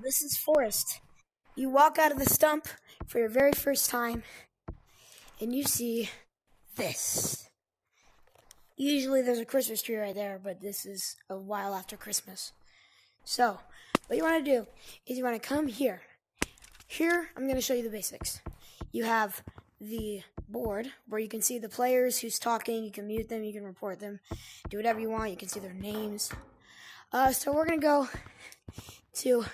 This is Forest. You walk out of the stump for your very first time, and you see this. Usually there's a Christmas tree right there, but this is a while after Christmas. So, what you want to do is you want to come here. Here, I'm going to show you the basics. You have the board where you can see the players who's talking. You can mute them, you can report them, do whatever you want. You can see their names. So we're going to go to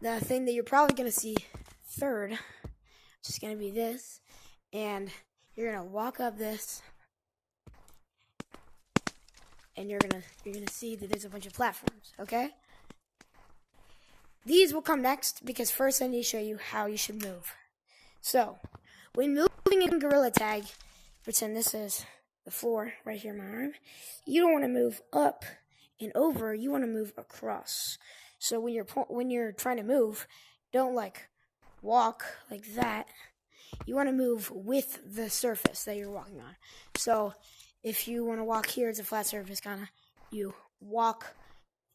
the thing that you're probably going to see third, which is going to be this. And you're going to walk up this. And you're gonna see that there's a bunch of platforms, okay? These will come next because first I need to show you how you should move. So, when moving in Gorilla Tag, pretend this is the floor right here in my arm. You don't want to move up and over. You want to move across. So when you're trying to move, don't like walk like that. You want to move with the surface that you're walking on. So if you want to walk here, it's a flat surface, kind of. You walk,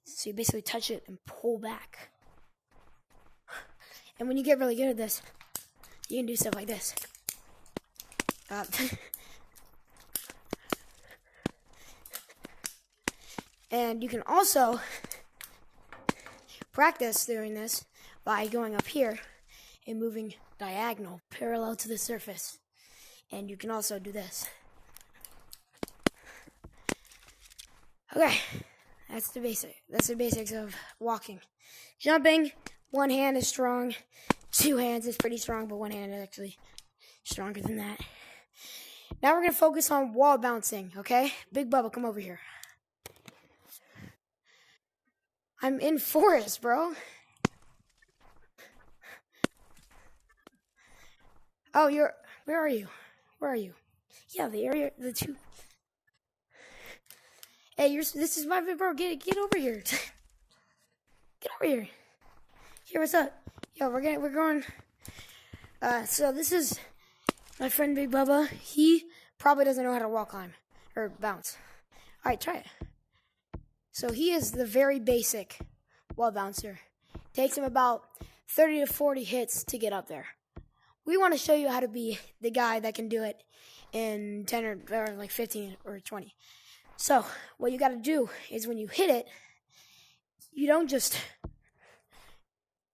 so you basically touch it and pull back. And when you get really good at this, you can do stuff like this. And you can also practice doing this by going up here and moving diagonal, parallel to the surface. And you can also do this. Okay, that's the basics of walking. Jumping, one hand is strong, two hands is pretty strong, but one hand is actually stronger than that. Now we're going to focus on wall bouncing, okay? Big Bubba, come over here. I'm in Forest, bro. Oh, where are you? Where are you? Yeah, the two. Hey, this is my bro. Get over here. Get over here. Here, what's up? Yo, we're going. So this is my friend Big Bubba. He probably doesn't know how to wall climb or bounce. All right, try it. So he is the very basic wall bouncer. Takes him about 30 to 40 hits to get up there. We want to show you how to be the guy that can do it in 10 or like 15 or 20. So, what you got to do is when you hit it, you don't just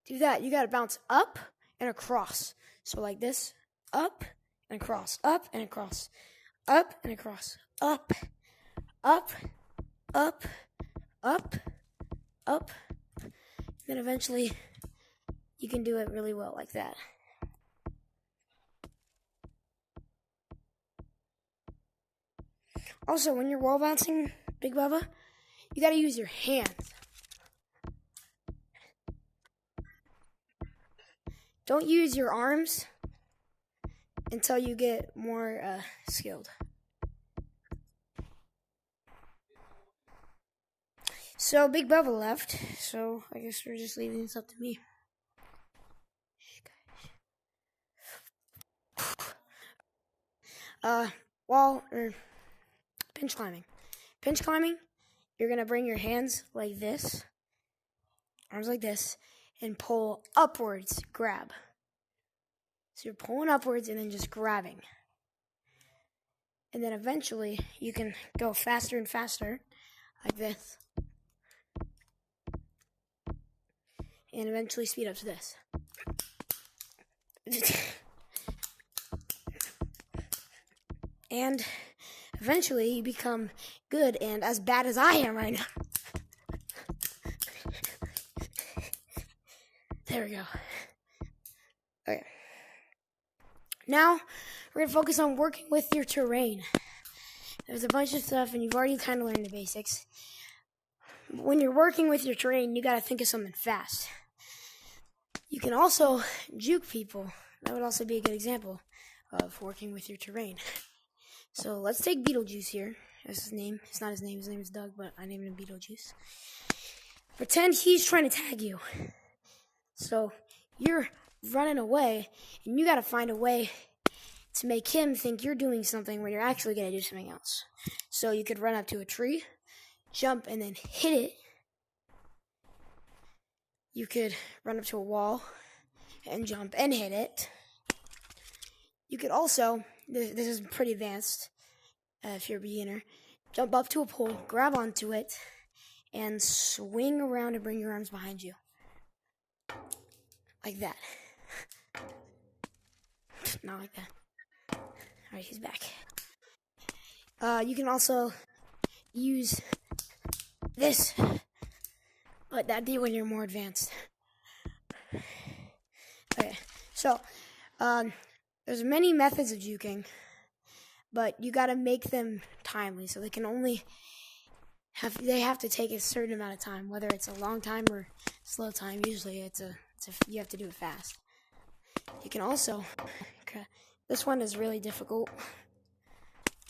do that. You got to bounce up and across. So, like this, up and across, up and across, up and across, up, up, up, up, up. Then eventually, you can do it really well like that. Also, when you're wall bouncing, Big Bubba, you gotta use your hands. Don't use your arms until you get more skilled. So, Big Bubba left, so I guess we're just leaving this up to me. Pinch climbing. Pinch climbing, you're going to bring your hands like this, arms like this, and pull upwards, grab. So you're pulling upwards and then just grabbing. And then eventually you can go faster and faster, like this. And eventually speed up to this. And eventually, you become good and as bad as I am right now. There we go. Okay. Now, we're going to focus on working with your terrain. There's a bunch of stuff, and you've already kind of learned the basics. When you're working with your terrain, you got to think of something fast. You can also juke people. That would also be a good example of working with your terrain. So let's take Beetlejuice here. That's his name. It's not his name is Doug, but I named him Beetlejuice. Pretend he's trying to tag you. So you're running away, and you gotta find a way to make him think you're doing something when you're actually gonna do something else. So you could run up to a tree, jump, and then hit it. you could run up to a wall and jump and hit it. You could also, this is pretty advanced if you're a beginner, jump up to a pole, grab onto it, and swing around and bring your arms behind you. Like that. Not like that. Alright, he's back. You can also use this, but that'd be when you're more advanced. Okay, so there's many methods of juking, but you gotta make them timely, so they can only they have to take a certain amount of time, whether it's a long time or slow time. Usually you have to do it fast. You can also, this one is really difficult.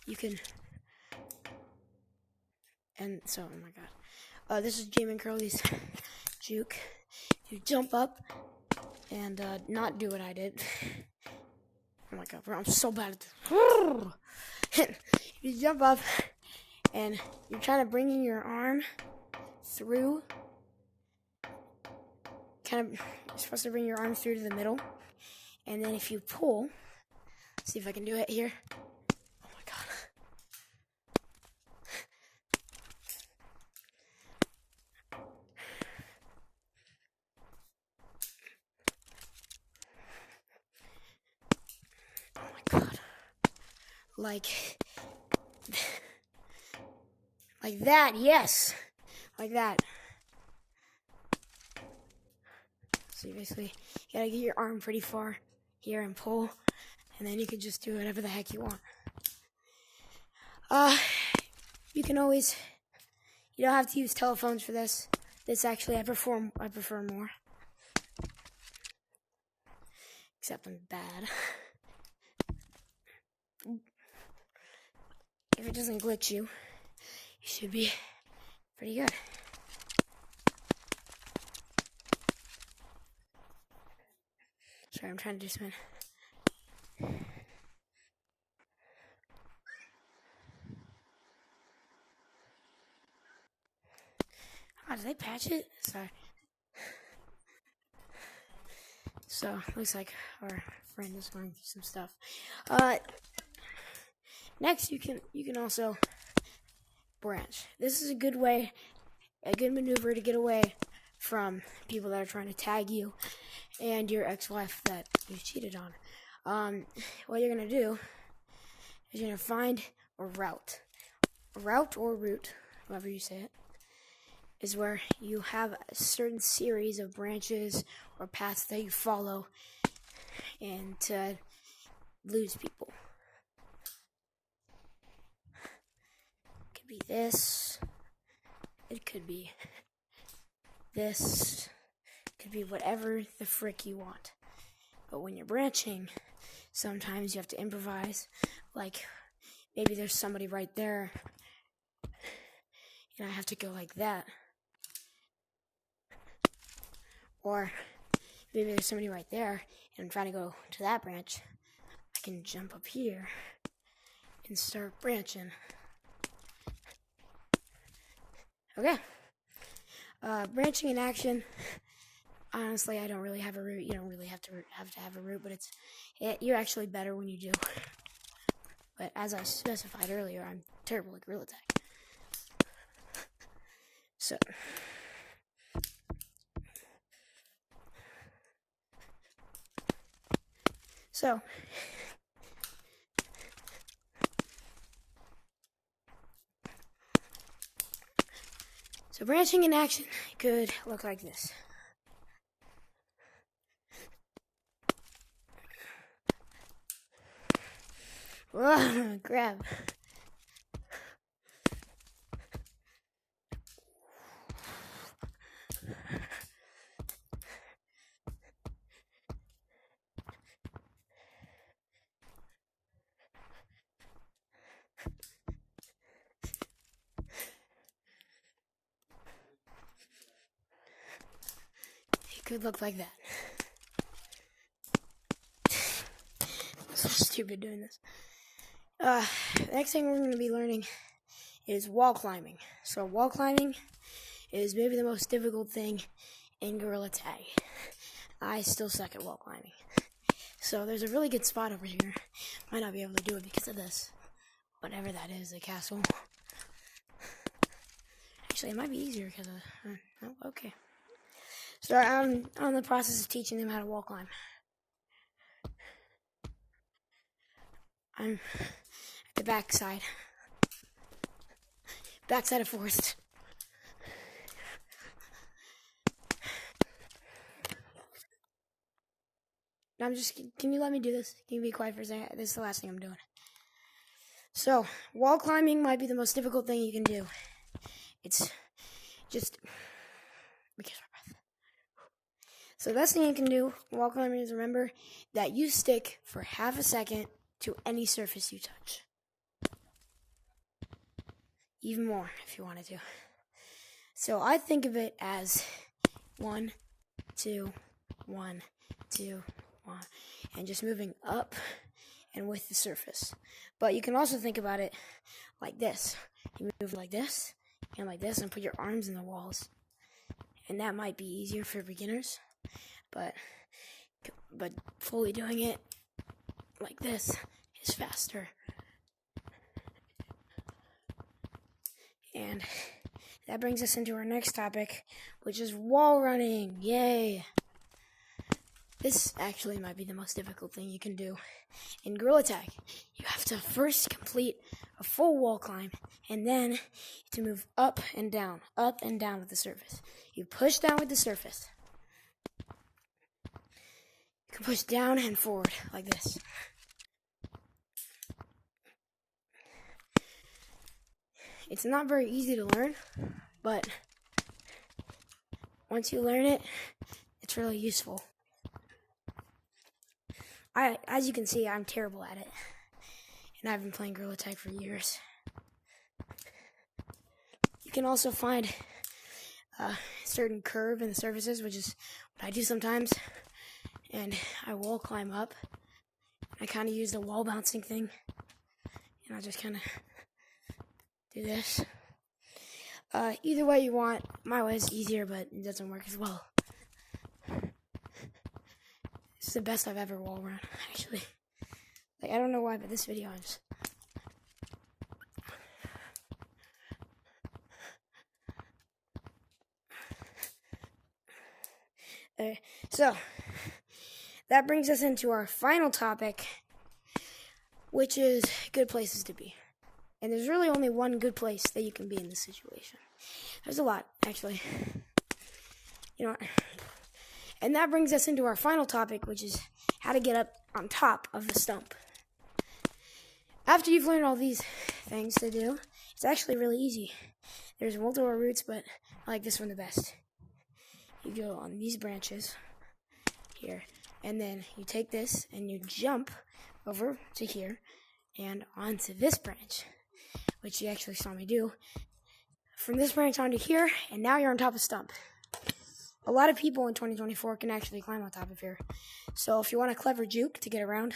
You can, and so, oh my god. This is Jamin Curly's juke. You jump up and not do what I did. Oh my god, bro, I'm so bad at this. You jump up and you're trying to bring in your arm through, you're supposed to bring your arm through to the middle, and then if you pull, see if I can do it here. Oh my god. Oh my god. Like that, yes. Like that. So you basically, you gotta get your arm pretty far here and pull, and then you can just do whatever the heck you want. You can always, you don't have to use telephones for this. This actually, I prefer more. Except I'm bad. If it doesn't glitch you, you should be pretty good. Sorry, I'm trying to do something. Oh, did they patch it? Sorry. So, looks like our friend is going through some stuff. Next, you can also branch. This is a good maneuver to get away from people that are trying to tag you and your ex-wife that you cheated on. What you're gonna do is you're gonna find a route. A route or route, however you say it, is where you have a certain series of branches or paths that you follow and to lose people. It could be this. It could be this. It could be whatever the frick you want. But when you're branching, sometimes you have to improvise. Like, maybe there's somebody right there, and I have to go like that. Or maybe there's somebody right there, and I'm trying to go to that branch. I can jump up here and start branching. Okay. Branching in action. Honestly, I don't really have a route. You don't really have to have a route, but you're actually better when you do. But as I specified earlier, I'm terrible at Gorilla Tag. So branching in action could look like this. Whoa, grab. It could look like that. I'm so stupid doing this. Next thing we're going to be learning is wall climbing. So wall climbing is maybe the most difficult thing in Gorilla Tag. I still suck at wall climbing. So there's a really good spot over here. Might not be able to do it because of this. Whatever that is, the castle. Actually, it might be easier because of... oh, okay. So I'm on the process of teaching them how to wall climb. I'm at the backside of forest. Can you let me do this? Can you be quiet for a second? This is the last thing I'm doing. So, wall climbing might be the most difficult thing you can do. It's just... catch my breath. So the best thing you can do wall climbing is remember that you stick for half a second to any surface you touch. Even more if you wanted to. So I think of it as 1, 2, 1, 2, 1, and just moving up and with the surface. But you can also think about it like this. You move like this and put your arms in the walls. And that might be easier for beginners, but fully doing it like this is faster. And that brings us into our next topic, which is wall running. Yay! This actually might be the most difficult thing you can do. In Gorilla Tag, you have to first complete a full wall climb, and then to move up and down with the surface. You push down with the surface. You can push down and forward like this. It's not very easy to learn, but once you learn it, it's really useful. As you can see, I'm terrible at it, and I've been playing Gorilla Tag for years. You can also find a certain curve in the surfaces, which is what I do sometimes, and I wall climb up. I kind of use the wall bouncing thing, and I just kind of do this. Either way you want, my way is easier, but it doesn't work as well. This is the best I've ever wall run, actually. Like, I don't know why, but this video I just... So, that brings us into our final topic, which is good places to be. And there's really only one good place that you can be in this situation. There's a lot, actually. You know, and that brings us into our final topic, which is how to get up on top of the stump. After you've learned all these things to do, it's actually really easy. There's multiple routes, but I like this one the best. You go on these branches here, and then you take this and you jump over to here and onto this branch, which you actually saw me do. From this branch onto here, and now you're on top of stump. A lot of people in 2024 can actually climb on top of here. So if you want a clever juke to get around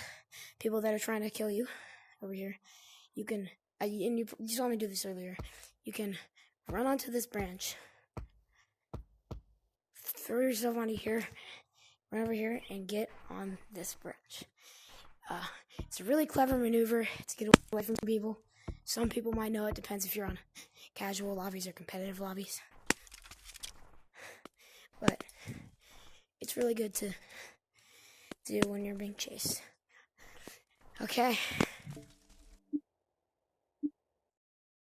people that are trying to kill you over here, you can, and you saw me do this earlier, you can run onto this branch, throw yourself onto here, run over here, and get on this branch. It's a really clever maneuver to get away from people. Some people might know it, depends if you're on casual lobbies or competitive lobbies. But it's really good to do when you're being chased. Okay,